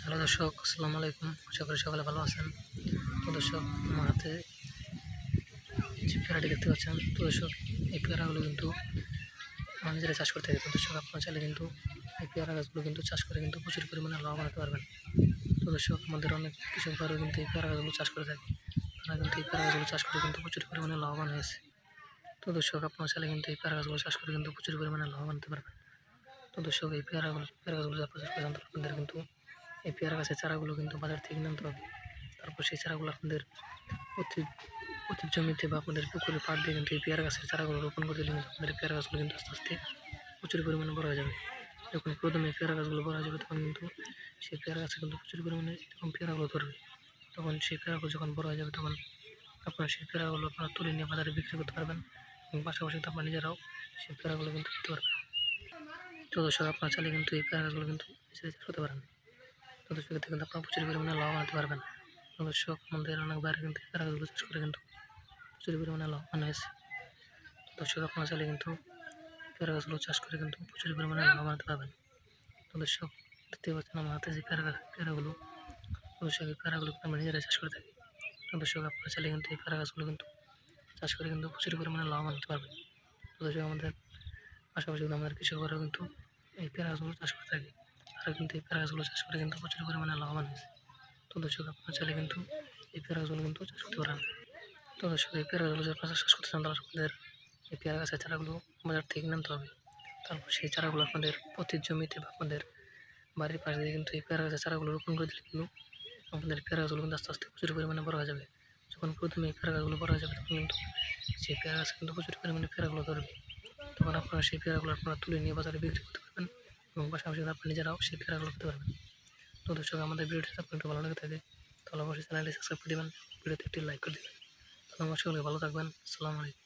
Hello দর্শক, আসসালামু আলাইকুম। আশা করি সকলে ভালো আছেন। তো দর্শক, আমার হাতে যে পেয়ারাটি দেখতে পাচ্ছেন, তো দর্শক এই পেয়ারাগুলো কিন্তু আমরা নিজেরা চাষ করতে থাকি। তো দর্শক, আপনারা চাইলে কিন্তু এই পেয়ারা গাছগুলো কিন্তু চাষ করে কিন্তু প্রচুর পরিমাণে লাভবান হতে পারবেন। তো দর্শক, আমাদের অনেক কৃষক ভাইরাও কিন্তু এই পেয়ারা গাছগুলো চাষ করে থাকে। তারা কিন্তু এই পেয়ারা গাছগুলো চাষ করে কিন্তু প্রচুর পরিমাণে লাভবান হয়েছে। তো দর্শক, আপনারা চাইলে কিন্তু এই পেয়ারা গাছগুলো চাষ করে কিন্তু প্রচুর পরিমাণে লাভবান হতে পারবেন। তো দর্শক, এই পেয়ারা গাছগুলো চাষ করে আপনাদের কিন্তু এই পেয়ারা গাছের চারাগুলো কিন্তু বাজার থেকে কিনতে হবে। তারপর সেই চারাগুলো আপনাদের প্রতি প্রতি জমিতে বা আপনাদের পুকুরে পাড় দিয়ে কিন্তু এই পেয়ারা গাছের চারাগুলো রোপণ করে দিলে কিন্তু আপনাদের পেয়ারা গাছগুলো কিন্তু আস্তে আস্তে প্রচুর পরিমাণে বড় হয়ে যাবে। যখন প্রথমে পেয়ারা গাছগুলো বড় হয়ে যাবে তখন কিন্তু সেই পেয়ারা গাছে কিন্তু প্রচুর পরিমাণে এরকম পেয়ারাগুলো ধরবে। তখন সেই পেয়ারাগুলো যখন বড় হয়ে যাবে তখন আপনারা সেই পেয়ারাগুলো আপনারা তুলে নিয়ে বাজারে বিক্রি করতে পারবেন এবং পাশাপাশি আপনারা নিজেরাও সেই পেয়ারাগুলো কিন্তু খেতে পারবেন। তো দর্শক, আপনারা চাইলে কিন্তু এই পেয়ারা গাছগুলো কিন্তু নিজেরা চাষ করতে পারেন। তো দর্শক, এতে কিন্তু আপনারা প্রচুর পরিমাণে লাভবান হতে পারবেন। তো দর্শক, আমাদের অনেক বাইরে কিন্তু এই পেয়ারা গাছগুলো চাষ করে কিন্তু প্রচুর পরিমাণে লাভবান হয়েছে। তো দর্শক, আপনারা চাইলে কিন্তু পেয়ারা গাছগুলো চাষ করে কিন্তু প্রচুর পরিমাণে লাভবান হতে পারবেন। তো দর্শক, দেখতে পাচ্ছেন আমার হাতে যে পেয়ারাগুলো, দর্শক এই পেয়ারাগুলো আমরা নিজেরাই চাষ করে থাকি। তো দর্শক, আপনারা চাইলে কিন্তু এই পেয়ারা গাছগুলো কিন্তু চাষ করে কিন্তু প্রচুর পরিমাণে লাভবান হতে পারবেন। তো দর্শক, আমাদের পাশাপাশি কিন্তু আমাদের কৃষকরাও কিন্তু এই পেয়ারা গাছগুলো চাষ করে থাকে। তারা কিন্তু এই পেয়ারা গাছগুলো চাষ করে কিন্তু প্রচুর পরিমাণে লাভবান হয়েছে। তো দর্শক, আপনারা চাইলে কিন্তু এই পেয়ারা গাছগুলো কিন্তু চাষ করতে পারেন। তো দর্শক, এই পেয়ারা গাছগুলো যারা চাষ করতে চান তারা আপনাদের এই পেয়ারা গাছের চারাগুলো বাজার থেকে কিনতে হবে। তারপর সেই চারাগুলো আপনাদের প্রতি জমিতে বা আপনাদের বাড়ির পাশে দিয়ে কিন্তু এই পেয়ারা গাছের চারাগুলো রোপণ করে দিলে কিন্তু আপনাদের পেয়ারা গাছগুলো কিন্তু আস্তে আস্তে প্রচুর পরিমাণে বড় হয়ে যাবে। যখন প্রথমে এই পেয়ারা গাছগুলো বড় হয়ে যাবে তখন কিন্তু সেই পেয়ারা গাছে কিন্তু প্রচুর পরিমাণে পেয়ারাগুলো ধরবে। তখন আপনারা সেই পেয়ারাগুলো আপনারা তুলে নিয়ে বাজারে বিক্রি করতে পারবেন এবং পাশাপাশি আপনারা নিজেরাও সেই পেয়ারাগুলো খেতে পারবেন। তো দর্শক, আমাদের ভিডিওটি আপনার একটু ভালো লেগে থাকে তাহলে অবশ্যই চ্যানেলটি সাবস্ক্রাইব করে দেবেন, ভিডিওতে একটি লাইক করে দেবেন। তো নমস্কার, ভালো থাকবেন। আসসালামু আলাইকুম।